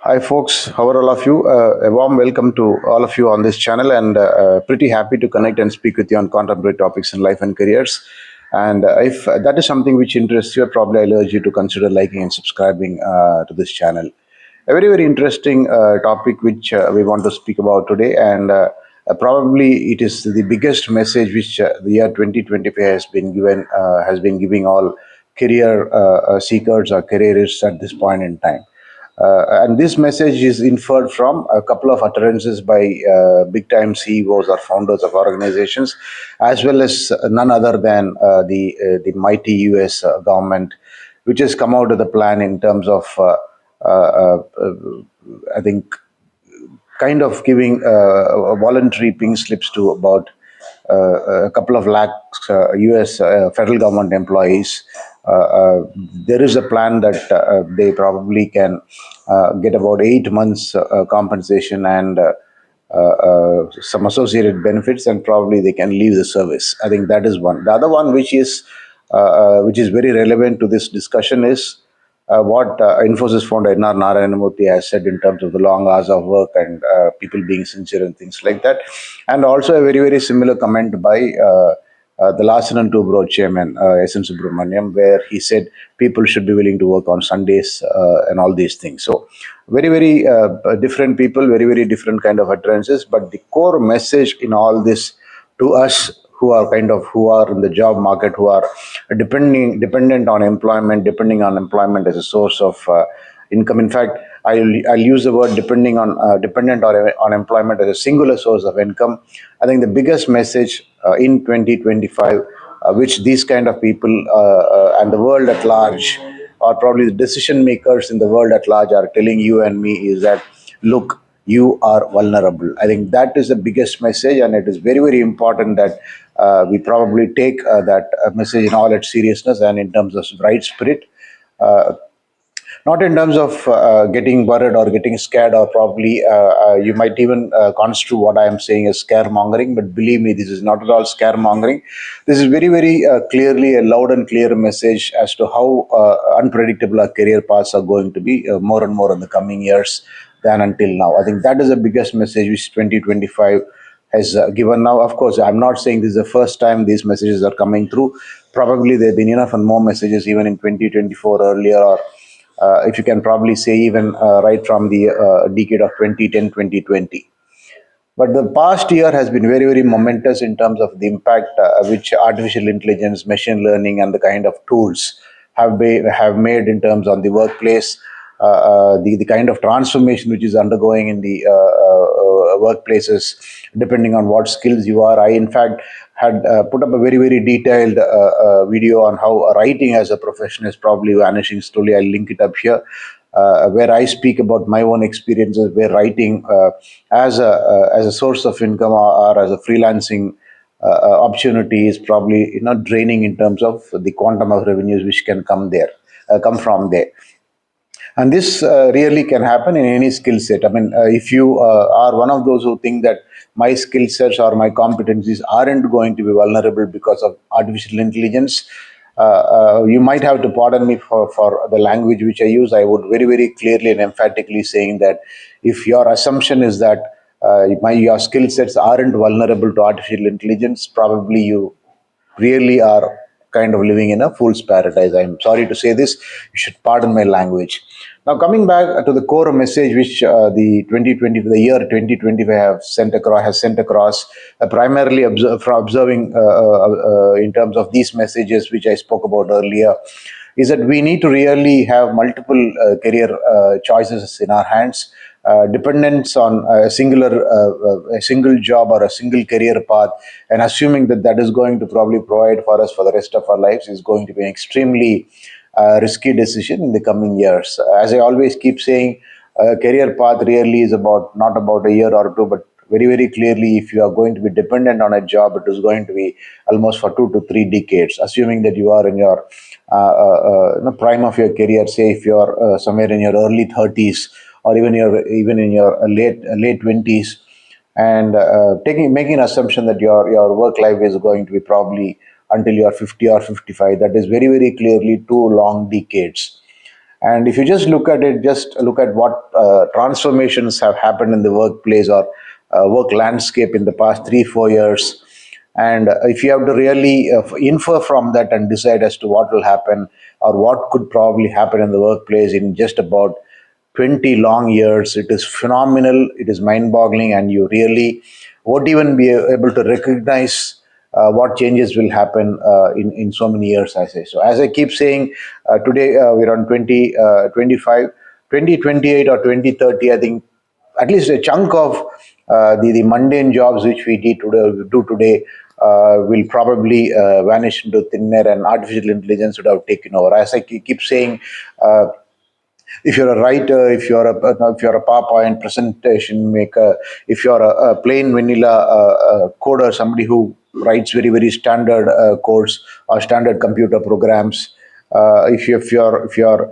Hi folks, how are all of you? A warm welcome to all of you on this channel, and pretty happy to connect and speak with you on contemporary topics in life and careers. And if that is something which interests you, probably I'll urge you to consider liking and subscribing to this channel. A very interesting topic which we want to speak about today, and probably it is the biggest message which the year 2025 has been giving all career seekers or careerists at this point in time. And this message is inferred from a couple of utterances by big time CEOs or founders of organizations, as well as none other than the mighty US government, which has come out with a plan in terms of, I think, kind of giving voluntary pink slips to about a couple of lakhs US federal government employees. There is a plan that they probably can get about 8 months compensation and some associated benefits, and probably they can leave the service. I think that is one. The other one, which is very relevant to this discussion, is what Infosys founder N.R. Narayanamurthy has said in terms of the long hours of work and people being sincere and things like that. And also a very similar comment by the Larsen and Toubro chairman, S.N. Subramaniam, where he said people should be willing to work on Sundays and all these things. So very different people, very different kind of utterances. But the core message in all this to us who are in the job market, who are dependent on employment, depending on employment as a source of income. In fact, I'll use the word dependent on employment as a singular source of income. I think the biggest message in 2025, which these kind of people and the world at large, or probably the decision makers in the world at large, are telling you and me, is that look, you are vulnerable. I think that is the biggest message, and it is very important that we probably take that message in all its seriousness and in terms of right spirit. Uh, Not in terms of getting worried or getting scared, or probably you might even construe what I am saying as scaremongering. But believe me, this is not at all scaremongering. This is very clearly a loud and clear message as to how unpredictable our career paths are going to be more and more in the coming years than until now. I think that is the biggest message which 2025 has given. Now, of course, I'm not saying this is the first time these messages are coming through. Probably there have been enough and more messages even in 2024 earlier, or if you can probably say even right from the decade of 2010, 2020. But the past year has been very momentous in terms of the impact which artificial intelligence, machine learning, and the kind of tools have made in terms on the workplace. The kind of transformation which is undergoing in the workplaces, depending on what skills you are. I, in fact, had put up a very detailed video on how writing as a profession is probably vanishing slowly. I'll link it up here, where I speak about my own experiences, where writing as a source of income, or as a freelancing opportunity, is probably draining in terms of the quantum of revenues which can come from there. And this really can happen in any skill set. I mean, if you are one of those who think that my skill sets or my competencies aren't going to be vulnerable because of artificial intelligence, you might have to pardon me for the language which I use. I would very clearly and emphatically saying that if your assumption is that your skill sets aren't vulnerable to artificial intelligence, probably you really are kind of living in a fool's paradise. I'm sorry to say this. You should pardon my language. Now, coming back to the core message which the year 2025 has sent across, primarily observing in terms of these messages which I spoke about earlier, is that we need to really have multiple career choices in our hands. Dependence on a single job or a single career path, and assuming that that is going to probably provide for us for the rest of our lives, is going to be an extremely risky decision in the coming years. As I always keep saying, career path really is not about a year or two, but very clearly, if you are going to be dependent on a job, it is going to be almost for 2 to 3 decades, assuming that you are in your prime of your career. Say if you are somewhere in your early 30s, or even in your late 20s, and making an assumption that your work life is going to be probably until you are 50 or 55. That is very clearly 2 long decades. And if you just look at it, just look at what transformations have happened in the workplace or work landscape in the past 3 4 years. And if you have to really infer from that and decide as to what will happen or what could probably happen in the workplace in just about 20 long years, it is phenomenal, it is mind boggling, and you really won't even be able to recognize what changes will happen in so many years, I say. So, as I keep saying, today we're on 2025, 2028 or 2030, I think at least a chunk of the mundane jobs which we do today will probably vanish into thin air, and artificial intelligence would have taken over. As I keep saying, uh, if you're a writer, if you're a PowerPoint presentation maker, if you're a plain vanilla coder, somebody who writes very standard codes or standard computer programs, if you're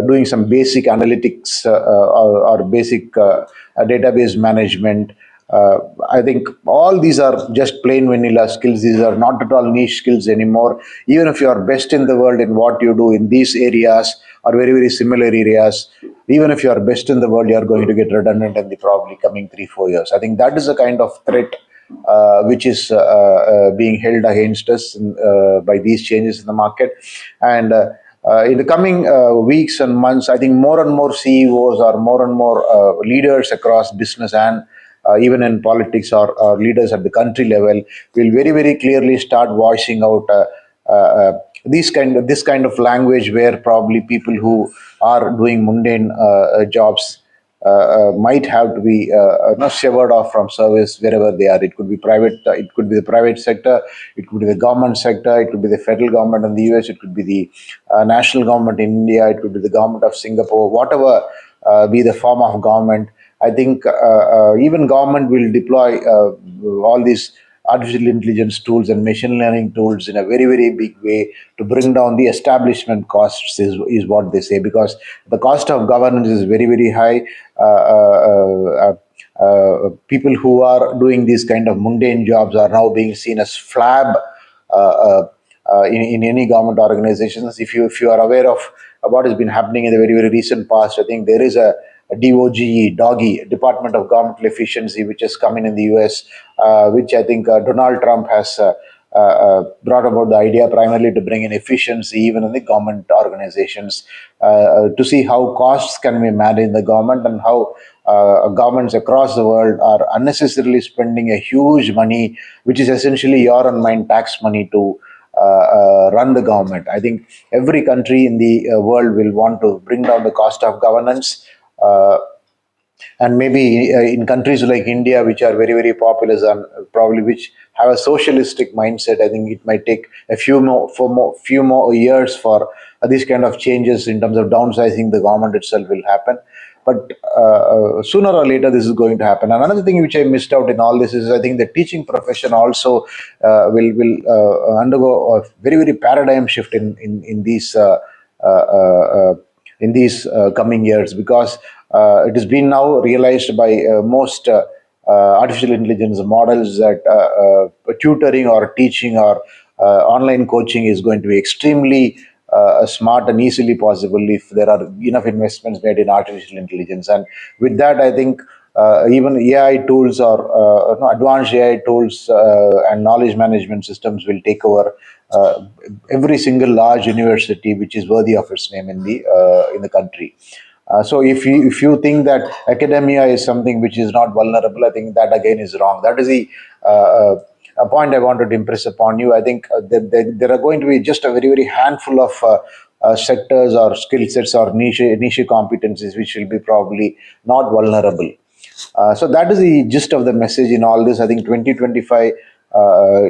doing some basic analytics or basic database management, I think all these are just plain vanilla skills. These are not at all niche skills anymore. Even if you are best in the world in what you do in these areas or very similar areas, even if you are best in the world, you are going to get redundant in the probably coming 3 4 years. I think that is a kind of threat which is being held against us by these changes in the market. And in the coming weeks and months, I think more and more CEOs or more and more leaders across business and even in politics or leaders at the country level will very clearly start voicing out this kind of language, where probably people who are doing mundane jobs might have to be not severed off from service wherever they are. It could be private, it could be the private sector, it could be the government sector, it could be the federal government in the US, it could be the national government in India, it could be the government of Singapore, whatever be the form of government. I think even government will deploy all these artificial intelligence tools and machine learning tools in a very big way to bring down the establishment costs, is what they say, because the cost of governance is very high. People who are doing these kind of mundane jobs are now being seen as flab in any government organizations. If you are aware of what has been happening in the very recent past, I think there is a DOGE, Doggy, Department of Governmental Efficiency, which has come in the US, which I think Donald Trump has brought about the idea primarily to bring in efficiency even in the government organizations, to see how costs can be managed in the government, and how governments across the world are unnecessarily spending a huge money, which is essentially your and mine tax money, to run the government. I think every country in the world will want to bring down the cost of governance. Uh, and maybe in countries like India, which are very populous and probably which have a socialistic mindset, I think it might take a few more years for these kind of changes in terms of downsizing the government itself will happen. But sooner or later, this is going to happen. And another thing which I missed out in all this is, I think the teaching profession also will undergo a very paradigm shift in these. In these coming years, because it has been now realized by most artificial intelligence models that tutoring or teaching or online coaching is going to be extremely smart and easily possible if there are enough investments made in artificial intelligence. And with that, I think even AI tools or no, advanced AI tools and knowledge management systems will take over every single large university which is worthy of its name in the country. So if you think that academia is something which is not vulnerable, I think that again is wrong. That is the a point I wanted to impress upon you. I think there are going to be just a very handful of sectors or skill sets or niche competencies which will be probably not vulnerable. So that is the gist of the message in all this. I think 2025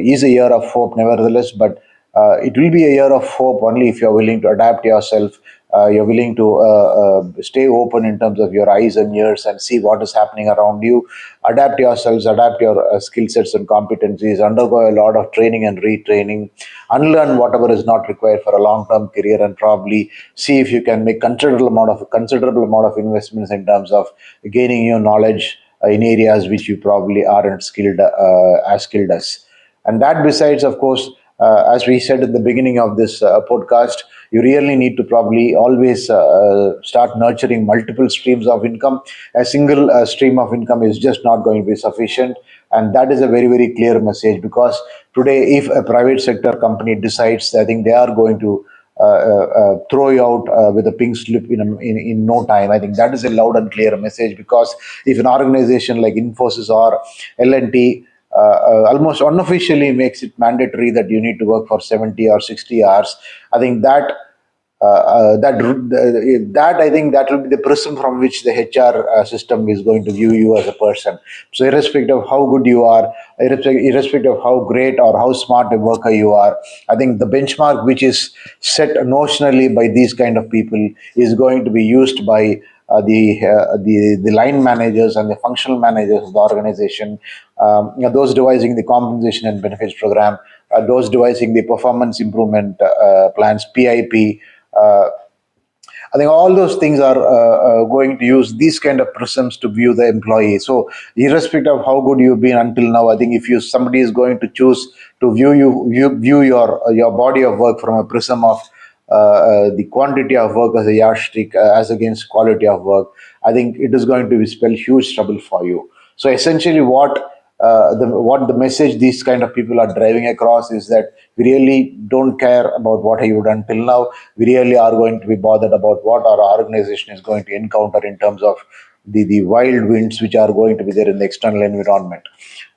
is a year of hope, nevertheless, but it will be a year of hope only if you're willing to adapt yourself. You're willing to stay open in terms of your eyes and ears and see what is happening around you. Adapt yourselves, adapt your skill sets and competencies, undergo a lot of training and retraining, unlearn whatever is not required for a long-term career, and probably see if you can make considerable amount of investments in terms of gaining your knowledge in areas which you probably aren't skilled as. And that, besides, of course, as we said at the beginning of this podcast, you really need to probably always start nurturing multiple streams of income. A single stream of income is just not going to be sufficient, and that is a very very clear message. Because today, if a private sector company decides, I think they are going to throw you out with a pink slip in no time. I think that is a loud and clear message. Because if an organization like Infosys or L&T almost unofficially makes it mandatory that you need to work for 70 or 60 hours, I think that I think that will be the prism from which the HR system is going to view you as a person. So irrespective of how good you are, irrespective of how great or how smart a worker you are, I think the benchmark which is set notionally by these kind of people is going to be used by the line managers and the functional managers of the organization, those devising the compensation and benefits program, those devising the performance improvement plans, PIP. Uh, I think all those things are going to use these kind of prisms to view the employee. So, irrespective of how good you've been until now, I think if you somebody is going to choose to view your body of work from a prism of the quantity of work as a yardstick as against quality of work, I think it is going to spell huge trouble for you. So, essentially, what the message these kind of people are driving across is that we really don't care about what you've done till now. We really are going to be bothered about what our organization is going to encounter in terms of the wild winds which are going to be there in the external environment.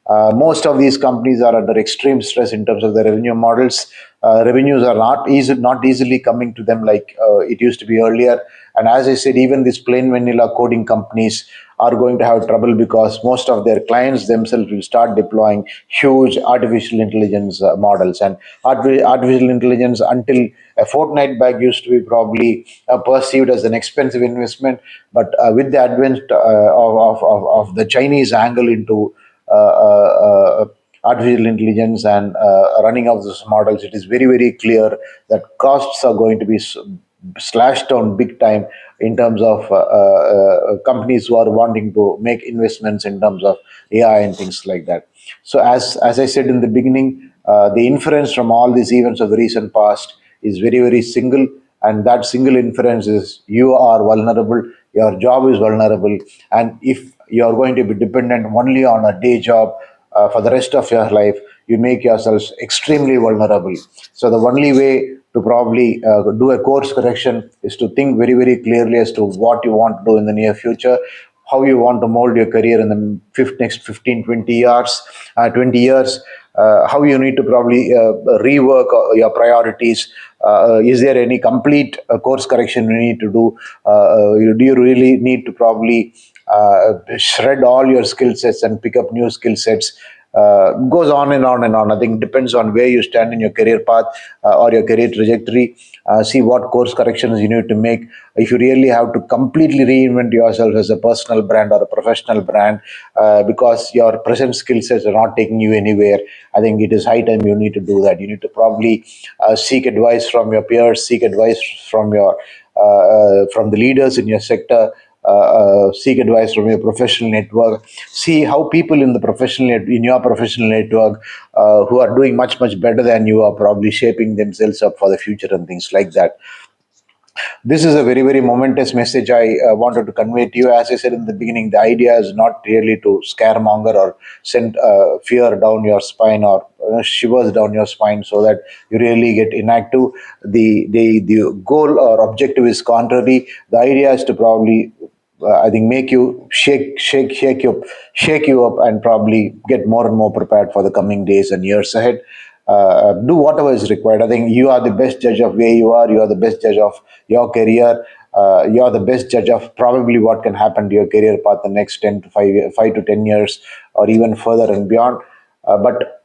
Most of these companies are under extreme stress in terms of the revenue models. Revenues are not easily coming to them like it used to be earlier. And as I said, even these plain vanilla coding companies are going to have trouble because most of their clients themselves will start deploying huge artificial intelligence models. And artificial intelligence, until a fortnight back, used to be probably perceived as an expensive investment. But with the advent of the Chinese angle into artificial intelligence and running of those models, it is very, very clear that costs are going to be slashed down big time in terms of companies who are wanting to make investments in terms of AI and things like that. So, as I said in the beginning, the inference from all these events of the recent past is very, very single, and that single inference is you are vulnerable, your job is vulnerable, and if you are going to be dependent only on a day job for the rest of your life, you make yourselves extremely vulnerable. So the only way to probably do a course correction is to think very, very clearly as to what you want to do in the near future, how you want to mold your career in the next 15, 20 years, 20 years, how you need to probably rework your priorities. Is there any complete course correction you need to do? Do you really need to probably shred all your skill sets and pick up new skill sets? Goes on and on and on. I think it depends on where you stand in your career path or your career trajectory. See what course corrections you need to make. If you really have to completely reinvent yourself as a personal brand or a professional brand because your present skill sets are not taking you anywhere, I think it is high time you need to do that. You need to probably seek advice from your peers, seek advice from the leaders in your sector, seek advice from your professional network, see how people in the in your professional network who are doing much better than you are probably shaping themselves up for the future and things like that. This is a very very momentous message I wanted to convey to you. As I said in the beginning, the idea is not really to scaremonger or send fear down your spine or shivers down your spine so that you really get inactive. The goal or objective is contrary. The idea is to probably I think make you shake you up and probably get more and more prepared for the coming days and years ahead. Do whatever is required. I think you are the best judge of where you are. You are the best judge of your career. You are the best judge of probably what can happen to your career path the next 10 to 5 to 10 years, or even further and beyond. But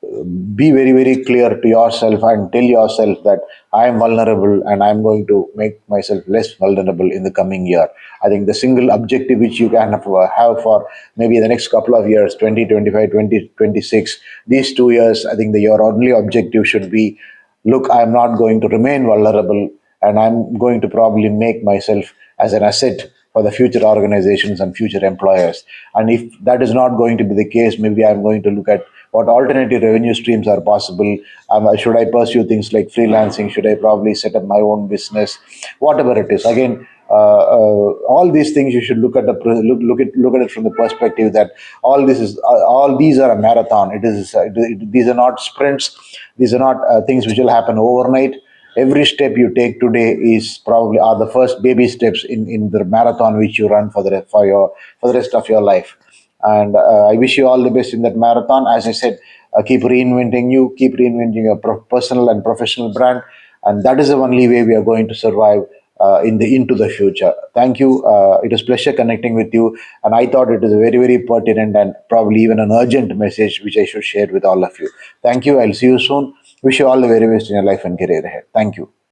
be very, very clear to yourself and tell yourself that I am vulnerable and I'm going to make myself less vulnerable in the coming year. I think the single objective which you can have for maybe the next couple of years, 2025, 2026, these 2 years, I think your only objective should be look, I'm not going to remain vulnerable and I'm going to probably make myself as an asset for the future organizations and future employers. And if that is not going to be the case, maybe I'm going to look at what alternative revenue streams are possible. Should I pursue things like freelancing? Should I probably set up my own business? Whatever it is. Again, all these things you should look at it from the perspective that all these are a marathon. These are not sprints. These are not things which will happen overnight. Every step you take today is probably are the first baby steps in the marathon which you run for the rest of your life. And I wish you all the best in that marathon. As I said, keep reinventing your personal and professional brand, and that is the only way we are going to survive into the future. Thank you. It was pleasure connecting with you, and I thought it is a very very pertinent and probably even an urgent message which I should share with all of you. Thank you. I'll see you soon. Wish you all the very best in your life and career ahead. Thank you.